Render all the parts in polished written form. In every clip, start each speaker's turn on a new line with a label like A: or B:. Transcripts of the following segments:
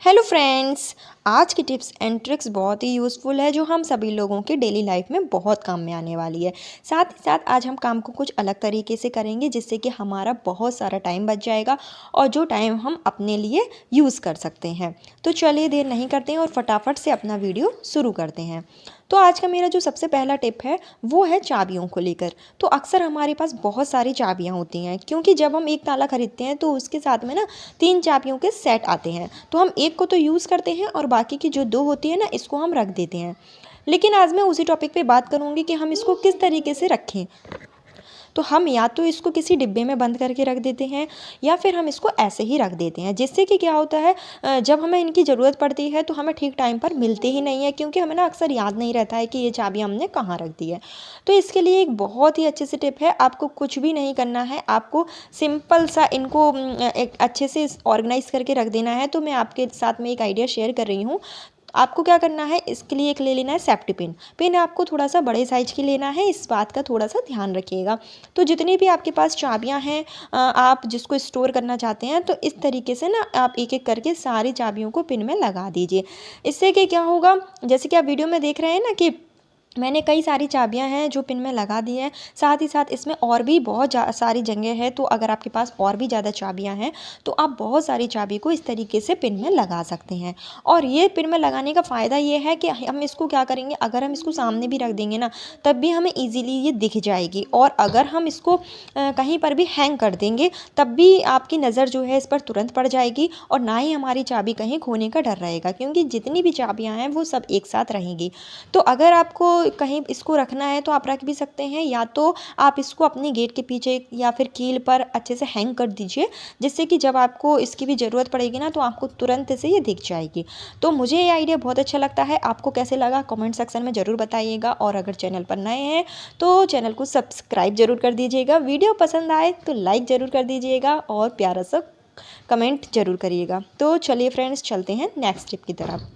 A: Hello friends. आज की tips and tricks बहुत ही यूज़फुल है जो हम सभी लोगों की डेली लाइफ में बहुत काम में आने वाली है। साथ ही साथ आज हम काम को कुछ अलग तरीके से करेंगे जिससे कि हमारा बहुत सारा टाइम बच जाएगा और जो टाइम हम अपने लिए यूज़ कर सकते हैं। तो चलिए देर नहीं करते हैं और फटाफट से अपना वीडियो शुरू करते हैं। तो आज का मेरा जो सबसे पहला टिप है वो है चाबियों को लेकर। तो अक्सर हमारे पास बहुत सारी चाबियाँ होती हैं क्योंकि जब हम एक ताला खरीदते हैं तो उसके साथ में ना 3 चाबियों के सेट आते हैं। तो हम एक को तो यूज़ करते हैं और बाकी की जो 2 होती है ना इसको हम रख देते हैं। लेकिन आज मैं उसी टॉपिक पे बात करूँगी कि हम इसको किस तरीके से रखें। तो हम या तो इसको किसी डिब्बे में बंद करके रख देते हैं या फिर हम इसको ऐसे ही रख देते हैं, जिससे कि क्या होता है जब हमें इनकी ज़रूरत पड़ती है तो हमें ठीक टाइम पर मिलते ही नहीं है, क्योंकि हमें ना अक्सर याद नहीं रहता है कि ये चाबी हमने कहाँ रख दी है। तो इसके लिए एक बहुत ही अच्छे से टिप है, आपको कुछ भी नहीं करना है, आपको सिंपल सा इनको एक अच्छे से ऑर्गेनाइज करके रख देना है। तो मैं आपके साथ में एक आइडिया शेयर कर रही हूँ। आपको क्या करना है, इसके लिए एक ले लेना है सेफ्टी पिन। पिन आपको थोड़ा सा बड़े साइज की लेना है, इस बात का थोड़ा सा ध्यान रखिएगा। तो जितनी भी आपके पास चाबियां हैं, आप जिसको स्टोर करना चाहते हैं, तो इस तरीके से ना आप एक एक करके सारी चाबियों को पिन में लगा दीजिए। इससे कि क्या होगा, जैसे कि आप वीडियो में देख रहे हैं ना कि मैंने कई सारी चाबियां हैं जो पिन में लगा दी हैं। साथ ही साथ इसमें और भी बहुत सारी जगह है, तो अगर आपके पास और भी ज़्यादा चाबियां हैं तो आप बहुत सारी चाबी को इस तरीके से पिन में लगा सकते हैं। और ये पिन में लगाने का फ़ायदा ये है कि हम इसको क्या करेंगे, अगर हम इसको सामने भी रख देंगे ना तब भी हमें ईजिली ये दिख जाएगी। और अगर हम इसको कहीं पर भी हैंग कर देंगे तब भी आपकी नज़र जो है इस पर तुरंत पड़ जाएगी और ना ही हमारी चाबी कहीं खोने का डर रहेगा, क्योंकि जितनी भी चाबियाँ हैं वो सब एक साथ रहेंगी। तो अगर आपको कहीं इसको रखना है तो आप रख भी सकते हैं, या तो आप इसको अपने गेट के पीछे या फिर कील पर अच्छे से हैंग कर दीजिए, जिससे कि जब आपको इसकी भी ज़रूरत पड़ेगी ना तो आपको तुरंत से ये दिख जाएगी। तो मुझे ये आइडिया बहुत अच्छा लगता है। आपको कैसे लगा कमेंट सेक्शन में ज़रूर बताइएगा, और अगर चैनल पर नए हैं तो चैनल को सब्सक्राइब जरूर कर दीजिएगा। वीडियो पसंद आए तो लाइक ज़रूर कर दीजिएगा और प्यारा सा कमेंट जरूर करिएगा। तो चलिए फ्रेंड्स, चलते हैं नेक्स्ट टिप की तरफ।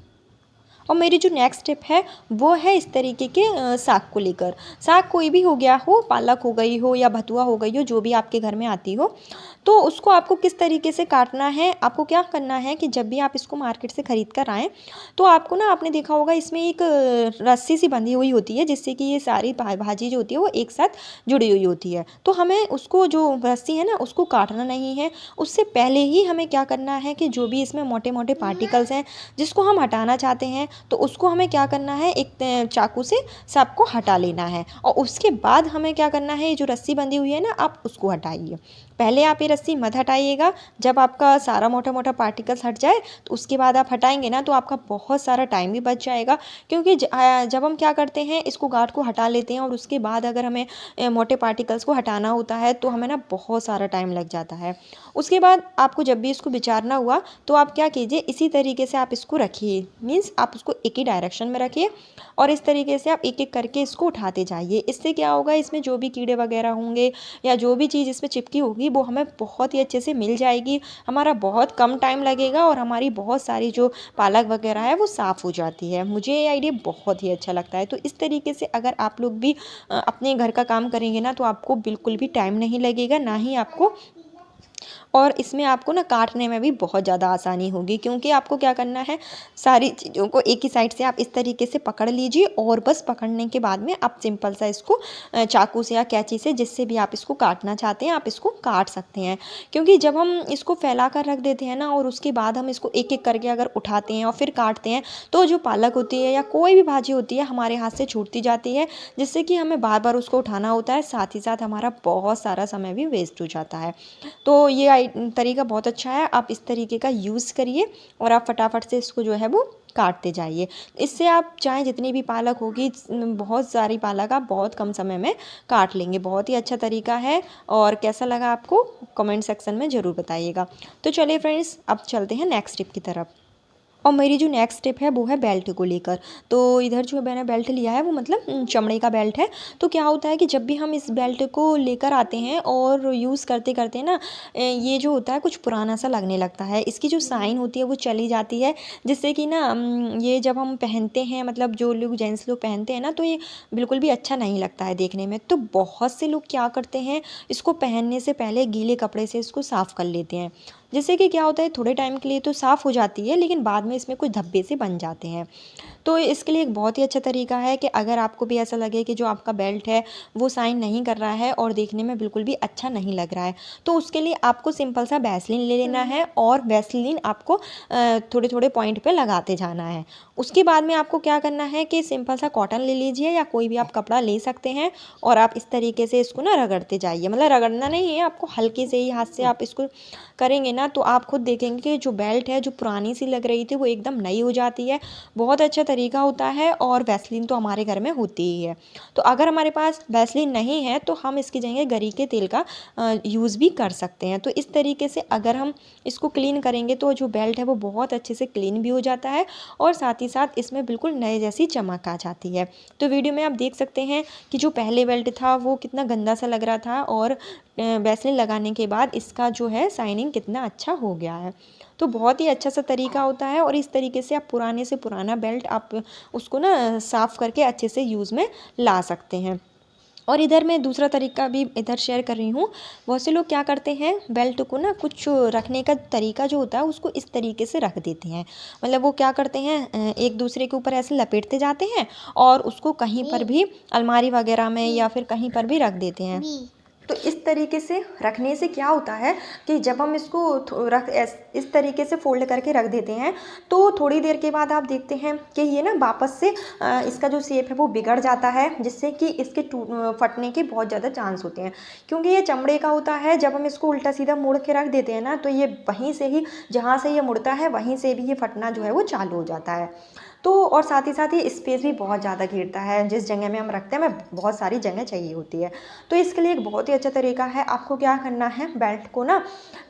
A: और मेरी जो नेक्स्ट टिप है वो है इस तरीके के साग को लेकर। साग कोई भी हो गया हो, पालक हो गई हो या भतुआ हो गई हो, जो भी आपके घर में आती हो, तो उसको आपको किस तरीके से काटना है। आपको क्या करना है कि जब भी आप इसको मार्केट से ख़रीद कर आएँ तो आपको ना, आपने देखा होगा इसमें एक रस्सी सी बंधी हुई होती है, जिससे कि ये सारी भाजी जो होती है वो एक साथ जुड़ी हुई होती है। तो हमें उसको, जो रस्सी है ना, उसको काटना नहीं है। उससे पहले ही हमें क्या करना है कि जो भी इसमें मोटे मोटे पार्टिकल्स हैं जिसको हम हटाना चाहते हैं, तो उसको हमें क्या करना है, एक चाकू से सबको हटा लेना है। और उसके बाद हमें क्या करना है, ये जो रस्सी बंधी हुई है ना, आप उसको हटाइए। पहले आप ये रस्सी मत हटाइएगा। जब आपका सारा मोटा मोटा पार्टिकल्स हट जाए तो उसके बाद आप हटाएंगे ना, तो आपका बहुत सारा टाइम भी बच जाएगा। क्योंकि जब हम क्या करते हैं, इसको गांठ को हटा लेते हैं और उसके बाद अगर हमें मोटे पार्टिकल्स को हटाना होता है तो हमें ना बहुत सारा टाइम लग जाता है। उसके बाद आपको जब भी इसको विचारना हुआ तो आप क्या कीजिए, इसी तरीके से आप इसको रखिए। मीन्स आप उसको एक ही डायरेक्शन में रखिए और इस तरीके से आप एक एक करके इसको उठाते जाइए। इससे क्या होगा, इसमें जो भी कीड़े वगैरह होंगे या जो भी चीज़ इसमें चिपकी होगी वो हमें बहुत ही अच्छे से मिल जाएगी। हमारा बहुत कम टाइम लगेगा और हमारी बहुत सारी जो पालक वगैरह है वो साफ़ हो जाती है। मुझे ये आइडिया बहुत ही अच्छा लगता है। तो इस तरीके से अगर आप लोग भी अपने घर का काम करेंगे ना तो आपको बिल्कुल भी टाइम नहीं लगेगा, ना ही आपको, और इसमें आपको ना काटने में भी बहुत ज़्यादा आसानी होगी। क्योंकि आपको क्या करना है, सारी चीज़ों को एक ही साइड से आप इस तरीके से पकड़ लीजिए और बस पकड़ने के बाद में आप सिंपल सा इसको चाकू से या कैंची से, जिससे भी आप इसको काटना चाहते हैं आप इसको काट सकते हैं। क्योंकि जब हम इसको फैला कर रख देते हैं ना और उसके बाद हम इसको एक एक करके अगर उठाते हैं और फिर काटते हैं, तो जो पालक होती है या कोई भी भाजी होती है हमारे हाथ से छूटती जाती है, जिससे कि हमें बार बार उसको उठाना होता है। साथ ही साथ हमारा बहुत सारा समय भी वेस्ट हो जाता है। तो ये तरीका बहुत अच्छा है, आप इस तरीके का यूज़ करिए और आप फटाफट से इसको जो है वो काटते जाइए। इससे आप चाहे जितनी भी पालक होगी, बहुत सारी पालक आप बहुत कम समय में काट लेंगे। बहुत ही अच्छा तरीका है। और कैसा लगा आपको कमेंट सेक्शन में ज़रूर बताइएगा। तो चलिए फ्रेंड्स, अब चलते हैं नेक्स्ट टिप की तरफ। और मेरी जो नेक्स्ट टिप है वो है बेल्ट को लेकर। तो इधर जो मैंने बेल्ट लिया है वो मतलब चमड़े का बेल्ट है। तो क्या होता है कि जब भी हम इस बेल्ट को लेकर आते हैं और यूज़ करते करते ना ये जो होता है कुछ पुराना सा लगने लगता है। इसकी जो साइन होती है वो चली जाती है, जिससे कि ना ये जब हम पहनते हैं, मतलब जो लोग जेंट्स लोग पहनते हैं ना, तो ये बिल्कुल भी अच्छा नहीं लगता है देखने में। तो बहुत से लोग क्या करते हैं, इसको पहनने से पहले गीले कपड़े से इसको साफ़ कर लेते हैं। जिससे कि क्या होता है थोड़े टाइम के लिए तो साफ़ हो जाती है, लेकिन बाद में इसमें कुछ धब्बे से बन जाते हैं। तो इसके लिए एक बहुत ही अच्छा तरीका है कि अगर आपको भी ऐसा लगे कि जो आपका बेल्ट है वो शाइन नहीं कर रहा है और देखने में बिल्कुल भी अच्छा नहीं लग रहा है, तो उसके लिए आपको सिंपल सा वैसलीन ले लेना है और वैसलीन आपको थोड़े थोड़े पॉइंट पे लगाते जाना है। उसके बाद में आपको क्या करना है कि सिंपल सा कॉटन ले लीजिए या कोई भी आप कपड़ा ले सकते हैं और आप इस तरीके से इसको ना रगड़ते जाइए। मतलब रगड़ना नहीं है, आपको हल्के से ही हाथ से आप इसको करेंगे ना तो आप खुद देखेंगे कि जो बेल्ट है जो पुरानी सी लग रही थी वो एकदम नई हो जाती है। बहुत अच्छा तरीका होता है और वैसलीन तो हमारे घर में होती ही है। तो अगर हमारे पास वैसलीन नहीं है तो हम इसकी जगह गरी के तेल का यूज़ भी कर सकते हैं। तो इस तरीके से अगर हम इसको क्लीन करेंगे तो जो बेल्ट है वो बहुत अच्छे से क्लीन भी हो जाता है और साथ ही साथ इसमें बिल्कुल नए जैसी चमक आ जाती है। तो वीडियो में आप देख सकते हैं कि जो पहले बेल्ट था वो कितना गंदा सा लग रहा था और वैसलीन लगाने के बाद इसका जो है शाइनिंग कितना अच्छा हो गया है। तो बहुत ही अच्छा सा तरीका होता है और इस तरीके से आप पुराने से पुराना बेल्ट आप उसको ना साफ़ करके अच्छे से यूज़ में ला सकते हैं। और इधर मैं दूसरा तरीका भी इधर शेयर कर रही हूँ। बहुत से लोग क्या करते हैं बेल्ट को ना कुछ रखने का तरीका जो होता है उसको इस तरीके से रख देते हैं। मतलब वो क्या करते हैं एक दूसरे के ऊपर ऐसे लपेटते जाते हैं और उसको कहीं पर भी अलमारी वगैरह में या फिर कहीं पर भी रख देते हैं। तो इस तरीके से रखने से क्या होता है कि जब हम इसको इस तरीके से फोल्ड करके रख देते हैं तो थोड़ी देर के बाद आप देखते हैं कि ये ना वापस से इसका जो शेप है वो बिगड़ जाता है, जिससे कि इसके फटने के बहुत ज़्यादा चांस होते हैं। क्योंकि ये चमड़े का होता है, जब हम इसको उल्टा सीधा मोड़ के रख देते हैं ना तो ये वहीं से ही जहाँ से ये मुड़ता है वहीं से भी ये फटना जो है वो चालू हो जाता है। तो और साथ ही साथ ये स्पेस भी बहुत ज़्यादा घेरता है, जिस जगह में हम रखते हैं में बहुत सारी जगह चाहिए होती है। तो इसके लिए एक बहुत ही अच्छा तरीका है, आपको क्या करना है बेल्ट को ना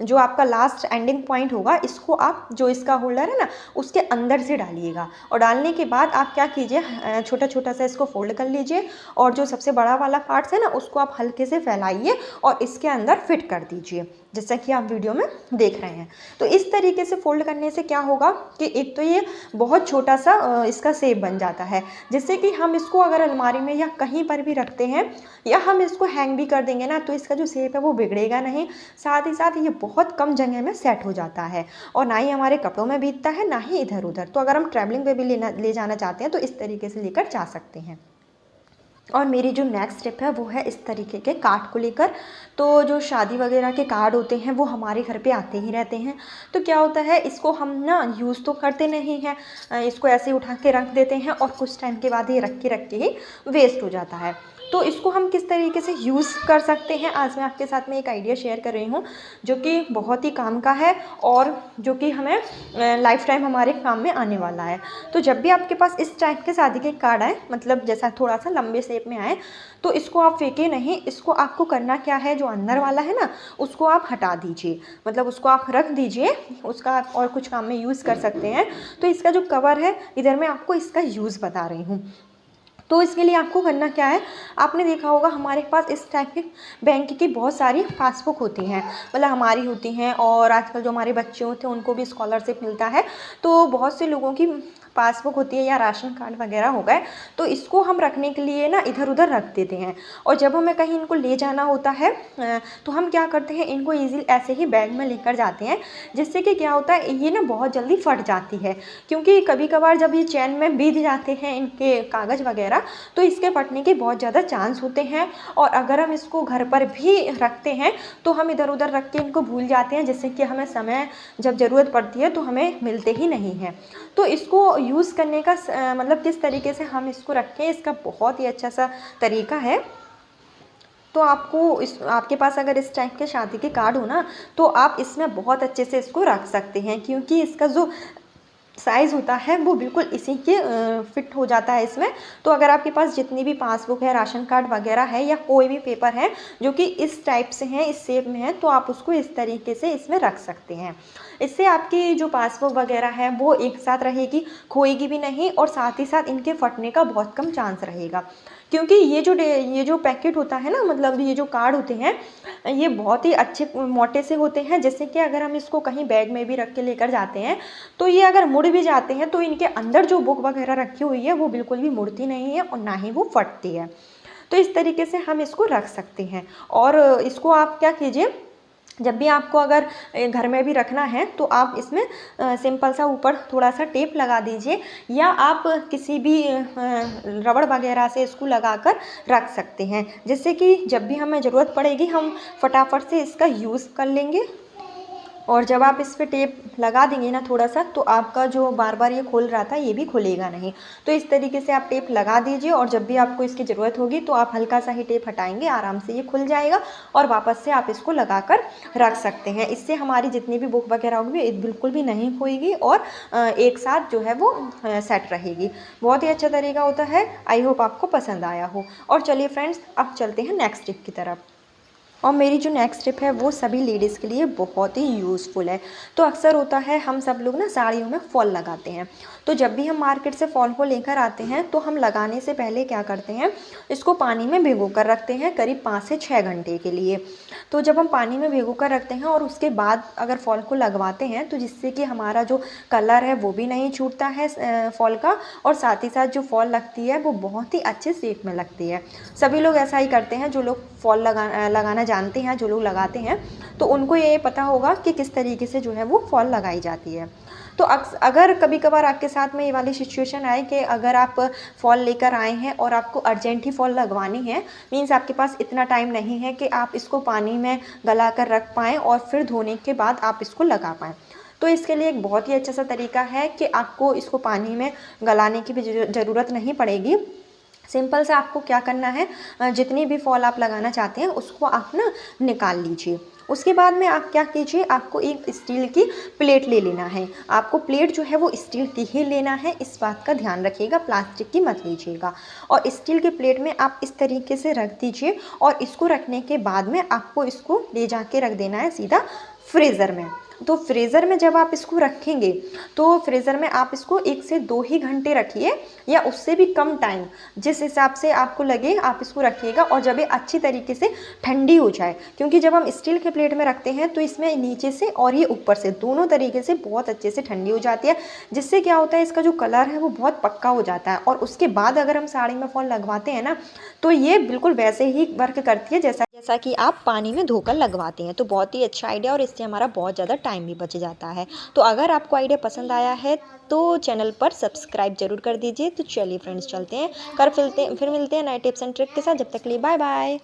A: जो आपका लास्ट एंडिंग पॉइंट होगा इसको आप जो इसका होल्डर है ना उसके अंदर से डालिएगा और डालने के बाद आप क्या कीजिए छोटा छोटा सा इसको फोल्ड कर लीजिए और जो सबसे बड़ा वाला पार्ट्स है ना उसको आप हल्के से फैलाइए और इसके अंदर फिट कर दीजिए, जैसा कि आप वीडियो में देख रहे हैं। तो इस तरीके से फोल्ड करने से क्या होगा कि एक तो ये बहुत छोटा सा इसका शेप बन जाता है, जिससे कि हम इसको अगर अलमारी में या कहीं पर भी रखते हैं या हम इसको हैंग भी कर देंगे ना तो इसका जो शेप है वो बिगड़ेगा नहीं। साथ ही साथ ये बहुत कम जगह में सेट हो जाता है और ना ही हमारे कपड़ों में बीतता है ना ही इधर उधर। तो अगर हम ट्रैवलिंग पे भी ले जाना चाहते हैं तो इस तरीके से लेकर जा सकते हैं। और मेरी जो नेक्स्ट स्टेप है वो है इस तरीके के कार्ड को लेकर। तो जो शादी वगैरह के कार्ड होते हैं वो हमारे घर पे आते ही रहते हैं। तो क्या होता है इसको हम ना यूज़ तो करते नहीं हैं, इसको ऐसे उठा के रख देते हैं और कुछ टाइम के बाद ये रख के ही वेस्ट हो जाता है। तो इसको हम किस तरीके से यूज़ कर सकते हैं आज मैं आपके साथ में एक आइडिया शेयर कर रही हूँ जो कि बहुत ही काम का है और जो कि हमें लाइफ टाइम हमारे काम में आने वाला है। तो जब भी आपके पास इस टाइप के शादी के कार्ड आए, मतलब जैसा थोड़ा सा लंबे शेप में आए, तो इसको आप फेंके नहीं, इसको आपको करना क्या है जो अंदर वाला है ना उसको आप हटा दीजिए, मतलब उसको आप रख दीजिए, उसका आप और कुछ काम में यूज़ कर सकते हैं। तो इसका जो कवर है इधर मैं आपको इसका यूज़ बता रही हूँ। तो इसके लिए आपको करना क्या है, आपने देखा होगा हमारे पास इस टाइप के बैंक की बहुत सारी पासबुक होती हैं, मतलब हमारी होती हैं और आजकल जो हमारे बच्चे होते हैं उनको भी स्कॉलरशिप मिलता है। तो बहुत से लोगों की पासबुक होती है या राशन कार्ड वगैरह हो गए, तो इसको हम रखने के लिए ना इधर उधर रख देते हैं और जब हमें कहीं इनको ले जाना होता है तो हम क्या करते हैं इनको ईज़िली ऐसे ही बैग में लेकर जाते हैं, जिससे कि क्या होता है ये ना बहुत जल्दी फट जाती है। क्योंकि कभी कभार जब ये चैन में बीध जाते हैं इनके कागज़ वगैरह तो इसके फटने के बहुत ज़्यादा चांस होते हैं। और अगर हम इसको घर पर भी रखते हैं तो हम इधर उधर रख के इनको भूल जाते हैं, जिससे कि हमें समय जब ज़रूरत पड़ती है तो हमें मिलते ही नहीं हैं। तो इसको यूज़ करने का मतलब किस तरीके से हम इसको रखें, इसका बहुत ही अच्छा सा तरीका है। तो आपको आपके पास अगर इस टाइप के शादी के कार्ड हो ना तो आप इसमें बहुत अच्छे से इसको रख सकते हैं, क्योंकि इसका जो साइज़ होता है वो बिल्कुल इसी के फिट हो जाता है इसमें। तो अगर आपके पास जितनी भी पासबुक है, राशन कार्ड वगैरह है या कोई भी पेपर है जो कि इस टाइप से हैं, इस शेप में है, तो आप उसको इस तरीके से इसमें रख सकते हैं। इससे आपकी जो पासबुक वगैरह है वो एक साथ रहेगी, खोएगी भी नहीं और साथ ही साथ इनके फटने का बहुत कम चांस रहेगा। क्योंकि ये जो पैकेट होता है ना, मतलब ये जो कार्ड होते हैं ये बहुत ही अच्छे मोटे से होते हैं, जैसे कि अगर हम इसको कहीं बैग में भी रख के लेकर जाते हैं तो ये अगर मुड़ भी जाते हैं तो इनके अंदर जो बुक वगैरह रखी हुई है वो बिल्कुल भी मुड़ती नहीं है और ना ही वो फटती है। तो इस तरीके से हम इसको रख सकते हैं और इसको आप क्या कीजिए जब भी आपको अगर घर में भी रखना है तो आप इसमें सिंपल सा ऊपर थोड़ा सा टेप लगा दीजिए, या आप किसी भी रबड़ वगैरह से इसको लगाकर रख सकते हैं, जिससे कि जब भी हमें ज़रूरत पड़ेगी हम फटाफट से इसका यूज़ कर लेंगे। और जब आप इस पे टेप लगा देंगे ना थोड़ा सा, तो आपका जो बार बार ये खुल रहा था ये भी खुलेगा नहीं। तो इस तरीके से आप टेप लगा दीजिए, और जब भी आपको इसकी ज़रूरत होगी तो आप हल्का सा ही टेप हटाएंगे, आराम से ये खुल जाएगा और वापस से आप इसको लगाकर रख सकते हैं। इससे हमारी जितनी भी बुक वगैरह होगी ये बिल्कुल भी नहीं खोएगी, और एक साथ जो है वो सेट रहेगी। बहुत ही अच्छा तरीका होता है। आई होप आपको पसंद आया हो। और चलिए फ्रेंड्स, अब चलते हैं नेक्स्ट टिप की तरफ। और मेरी जो नेक्स्ट टिप है वो सभी लेडीज़ के लिए बहुत ही यूज़फुल है। तो अक्सर होता है हम सब लोग ना साड़ियों में फॉल लगाते हैं। तो जब भी हम मार्केट से फॉल को लेकर आते हैं तो हम लगाने से पहले क्या करते हैं, इसको पानी में भिगो कर रखते हैं करीब 5 से 6 घंटे के लिए। तो जब हम पानी में भिगो कर रखते हैं और उसके बाद अगर फॉल को लगवाते हैं, तो जिससे कि हमारा जो कलर है वो भी नहीं छूटता है फॉल का, और साथ ही साथ जो फॉल लगती है वो बहुत ही अच्छे शेप में लगती है। सभी लोग ऐसा ही करते हैं, जो लोग फॉल लगाना जानते हैं, जो लोग लगाते हैं, तो उनको ये पता होगा कि किस तरीके से जो है वो फॉल लगाई जाती है। तो अगर कभी कभार आपके साथ में ये वाली सिचुएशन आए कि अगर आप फॉल लेकर आए हैं और आपको अर्जेंट ही फॉल लगवानी है, मीन्स आपके पास इतना टाइम नहीं है कि आप इसको पानी में गला कर रख पाएँ और फिर धोने के बाद आप इसको लगा पाएँ, तो इसके लिए एक बहुत ही अच्छा सा तरीका है कि आपको इसको पानी में गलाने की भी ज़रूरत नहीं पड़ेगी। सिंपल सा आपको क्या करना है, जितनी भी फॉल आप लगाना चाहते हैं उसको आप ना निकाल लीजिए। उसके बाद में आप क्या कीजिए, आपको एक स्टील की प्लेट ले लेना है। आपको प्लेट जो है वो स्टील की ही लेना है, इस बात का ध्यान रखिएगा, प्लास्टिक की मत लीजिएगा। और स्टील की प्लेट में आप इस तरीके से रख दीजिए, और इसको रखने के बाद में आपको इसको ले जाके रख देना है सीधा फ्रीज़र में। तो फ्रीज़र में जब आप इसको रखेंगे, तो फ्रीज़र में आप इसको 1 से 2 ही घंटे रखिए, या उससे भी कम टाइम, जिस हिसाब से आपको लगे आप इसको रखिएगा। और जब ये अच्छी तरीके से ठंडी हो जाए, क्योंकि जब हम स्टील के प्लेट में रखते हैं तो इसमें नीचे से और ये ऊपर से दोनों तरीके से बहुत अच्छे से ठंडी हो जाती है, जिससे क्या होता है, इसका जो कलर है वो बहुत पक्का हो जाता है। और उसके बाद अगर हम साड़ी में फॉल लगवाते हैं ना, तो ये बिल्कुल वैसे ही वर्क करती है जैसा जैसा कि आप पानी में धोकर लगवाते हैं। तो बहुत ही अच्छा आइडिया, और इससे हमारा बहुत ज़्यादा टाइम भी बच जाता है। तो अगर आपको आइडिया पसंद आया है तो चैनल पर सब्सक्राइब जरूर कर दीजिए। तो चलिए फ्रेंड्स, चलते हैं, फिर मिलते हैं नए टिप्स एंड ट्रिक के साथ। जब तक के लिए बाय बाय।